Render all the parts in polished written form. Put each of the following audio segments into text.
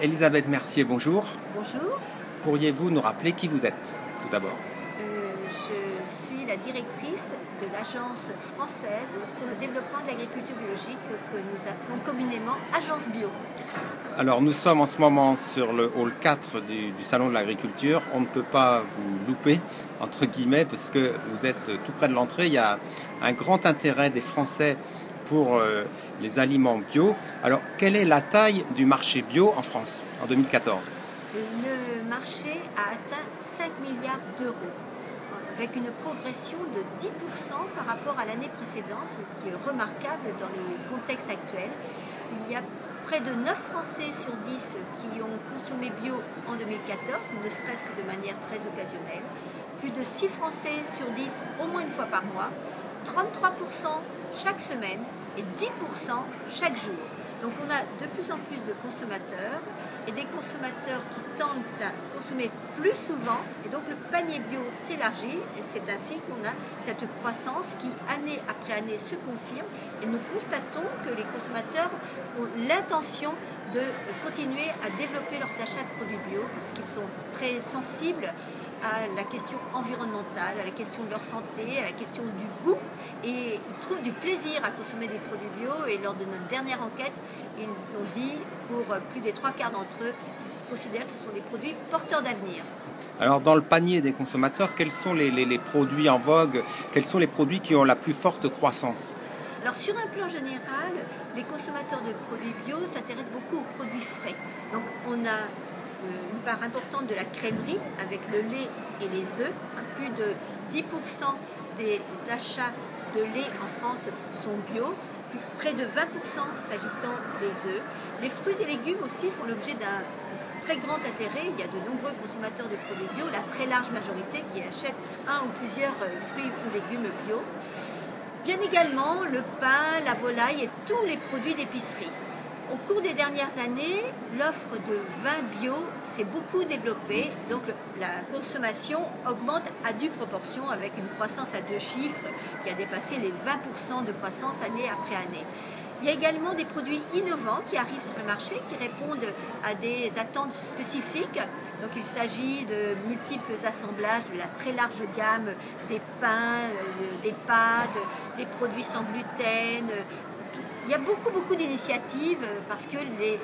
Elisabeth Mercier, bonjour. Bonjour, Pourriez-vous nous rappeler qui vous êtes, tout d'abord? je suis la directrice de l'Agence française pour le développement de l'agriculture biologique que nous appelons communément Agence Bio. Alors, nous sommes en ce moment sur le hall 4 du Salon de l'Agriculture. On ne peut pas vous louper, entre guillemets, parce que vous êtes tout près de l'entrée. Il y a un grand intérêt des Français pour les aliments bio. Alors, quelle est la taille du marché bio en France en 2014? Le marché a atteint 5 milliards d'euros, avec une progression de 10% par rapport à l'année précédente, ce qui est remarquable dans le contexte actuel. Il y a près de 9 Français sur 10 qui ont consommé bio en 2014, ne serait-ce que de manière très occasionnelle. Plus de 6 Français sur 10 au moins une fois par mois, 33% chaque semaine et 10% chaque jour. Donc on a de plus en plus de consommateurs et des consommateurs qui tentent à consommer plus souvent, et donc le panier bio s'élargit, et c'est ainsi qu'on a cette croissance qui, année après année, se confirme, et nous constatons que les consommateurs ont l'intention de continuer à développer leurs achats de produits bio, parce qu'ils sont très sensibles à la question environnementale, à la question de leur santé, à la question du goût, et ils trouvent du plaisir à consommer des produits bio. Et lors de notre dernière enquête, ils nous ont dit, pour plus des 3/4 d'entre eux, ils considèrent que ce sont des produits porteurs d'avenir. Alors, dans le panier des consommateurs, quels sont les produits en vogue? Quels sont les produits qui ont la plus forte croissance? Alors sur un plan général, les consommateurs de produits bio s'intéressent beaucoup aux produits frais. Donc on a une part importante de la crèmerie avec le lait et les œufs. Plus de 10% des achats de lait en France sont bio, près de 20% s'agissant des œufs. Les fruits et légumes aussi font l'objet d'un très grand intérêt. Il y a de nombreux consommateurs de produits bio, la très large majorité qui achètent un ou plusieurs fruits ou légumes bio. Bien également le pain, la volaille et tous les produits d'épicerie. Au cours des dernières années, l'offre de vin bio s'est beaucoup développée, donc la consommation augmente à due proportion avec une croissance à 2 chiffres qui a dépassé les 20% de croissance année après année. Il y a également des produits innovants qui arrivent sur le marché, qui répondent à des attentes spécifiques. Donc il s'agit de multiples assemblages, de la très large gamme des pains, des pâtes, des produits sans gluten. Il y a beaucoup d'initiatives parce que les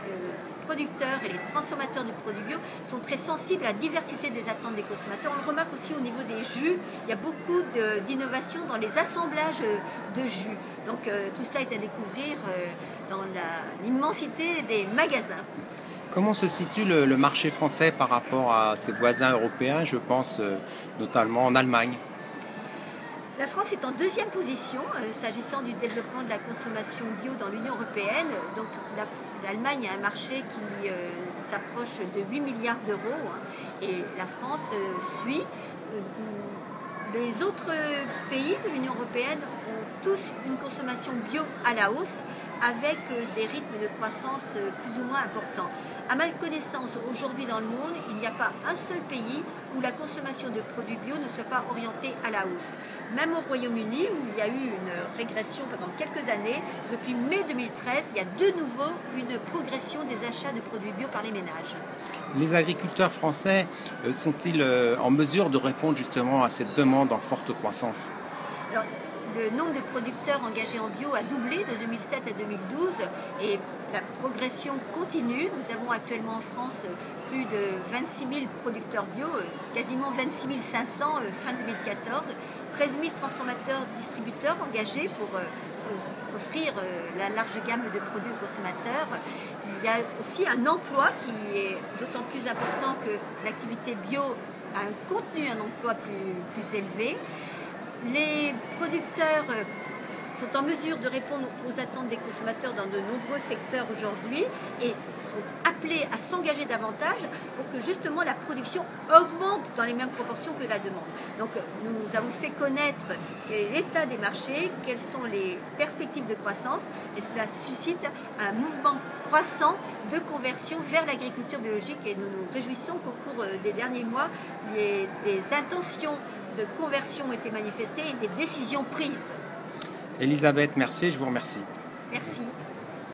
producteurs et les transformateurs de produits bio sont très sensibles à la diversité des attentes des consommateurs. On le remarque aussi au niveau des jus. Il y a beaucoup d'innovations dans les assemblages de jus. Donc tout cela est à découvrir dans l'immensité des magasins. Comment se situe le marché français par rapport à ses voisins européens, je pense notamment en Allemagne? La France est en deuxième position s'agissant du développement de la consommation bio dans l'Union européenne. Donc l'Allemagne a un marché qui s'approche de 8 milliards d'euros et la France suit. Les autres pays de l'Union européenne ont tous une consommation bio à la hausse avec des rythmes de croissance plus ou moins importants. À ma connaissance, aujourd'hui dans le monde, il n'y a pas un seul pays où la consommation de produits bio ne soit pas orientée à la hausse. Même au Royaume-Uni, où il y a eu une régression pendant quelques années, depuis mai 2013, il y a de nouveau une progression des achats de produits bio par les ménages. Les agriculteurs français sont-ils en mesure de répondre justement à cette demande en forte croissance? Alors, le nombre de producteurs engagés en bio a doublé de 2007 à 2012 et la progression continue. Nous avons actuellement en France plus de 26 000 producteurs bio, quasiment 26 500 fin 2014, 13 000 transformateurs distributeurs engagés pour offrir la large gamme de produits aux consommateurs. Il y a aussi un emploi qui est d'autant plus important que l'activité bio a un contenu, un emploi plus élevé. Les producteurs sont en mesure de répondre aux attentes des consommateurs dans de nombreux secteurs aujourd'hui et sont appelés à s'engager davantage pour que justement la production augmente dans les mêmes proportions que la demande. Donc nous avons fait connaître l'état des marchés, quelles sont les perspectives de croissance et cela suscite un mouvement croissant de conversion vers l'agriculture biologique et nous nous réjouissons qu'au cours des derniers mois, des intentions de conversion ont été manifestées et des décisions prises. Elisabeth Mercier, je vous remercie. Merci.